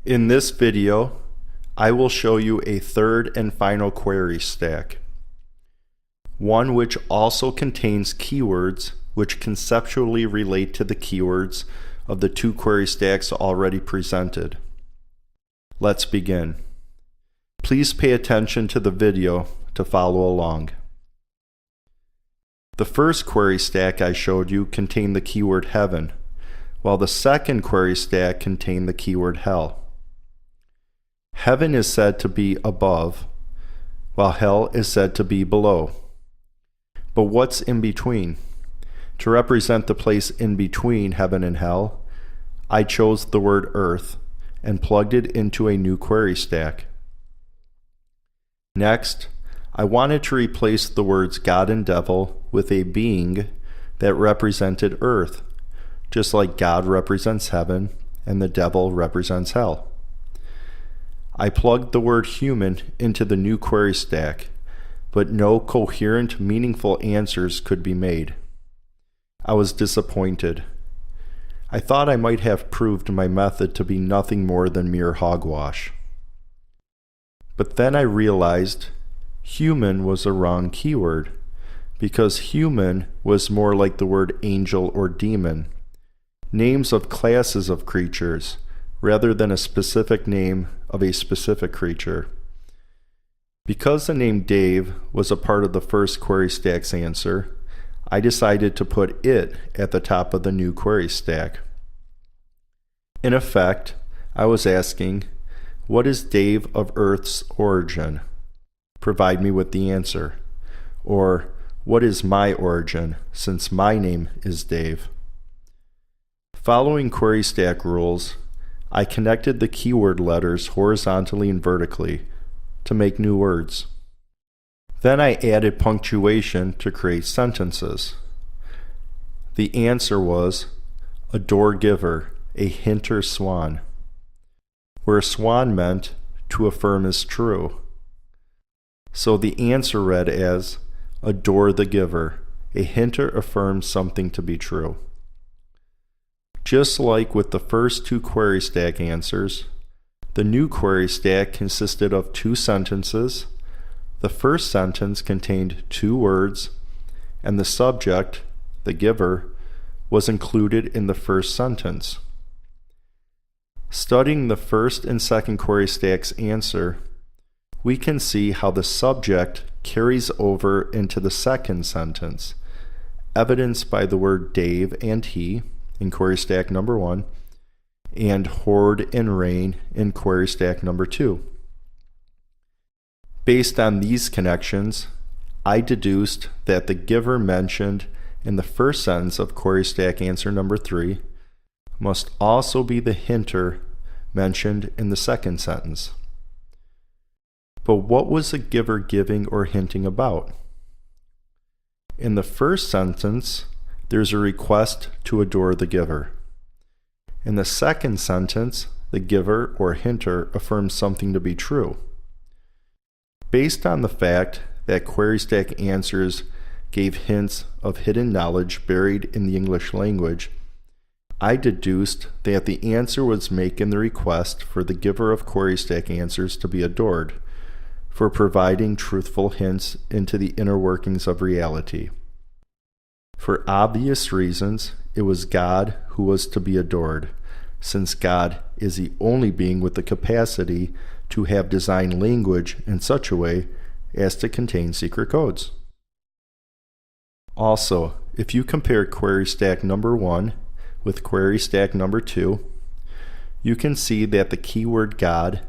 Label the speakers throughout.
Speaker 1: In this video, I will show you a third and final query stack, one which also contains keywords which conceptually relate to the keywords of the two query stacks already presented. Let's begin. Please pay attention to the video to follow along. The first query stack I showed you contained the keyword heaven, while the second query stack contained the keyword hell. Heaven is said to be above, while hell is said to be below. But what's in between? To represent the place in between heaven and hell, I chose the word earth and plugged it into a new query stack. Next, I wanted to replace the words God and devil with a being that represented earth, just like God represents heaven and the devil represents hell. I plugged the word human into the new query stack, but no coherent, meaningful answers could be made. I was disappointed. I thought I might have proved my method to be nothing more than mere hogwash. But then I realized human was a wrong keyword, because human was more like the word angel or demon, names of classes of creatures, rather than a specific name of a specific creature. Because the name Dave was a part of the first query stack's answer, I decided to put it at the top of the new query stack. In effect, I was asking, what is Dave of Earth's origin? Provide me with the answer. Or, what is my origin, since my name is Dave? Following query stack rules, I connected the keyword letters horizontally and vertically to make new words. Then I added punctuation to create sentences. The answer was a door giver, a hinter swan, where swan meant to affirm is true. So the answer read as adore the giver, a hinter affirms something to be true. Just like with the first two query stack answers, the new query stack consisted of two sentences. The first sentence contained two words, and the subject, the giver, was included in the first sentence. Studying the first and second query stack's answer, we can see how the subject carries over into the second sentence, evidenced by the word Dave and he in query stack number 1, and horde and rain in query stack number 2. Based on these connections, I deduced that the giver mentioned in the first sentence of query stack answer number 3 must also be the hinter mentioned in the second sentence. But what was the giver giving or hinting about? In the first sentence, there's a request to adore the giver. In the second sentence, the giver or hinter affirms something to be true. Based on the fact that query stack answers gave hints of hidden knowledge buried in the English language, I deduced that the answer was making the request for the giver of query stack answers to be adored, for providing truthful hints into the inner workings of reality. For obvious reasons, it was God who was to be adored, since God is the only being with the capacity to have designed language in such a way as to contain secret codes. Also, if you compare query stack number 1 with query stack number 2, you can see that the keyword God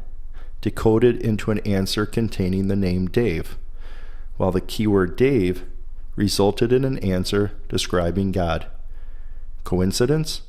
Speaker 1: decoded into an answer containing the name Dave, while the keyword Dave resulted in an answer describing God. Coincidence?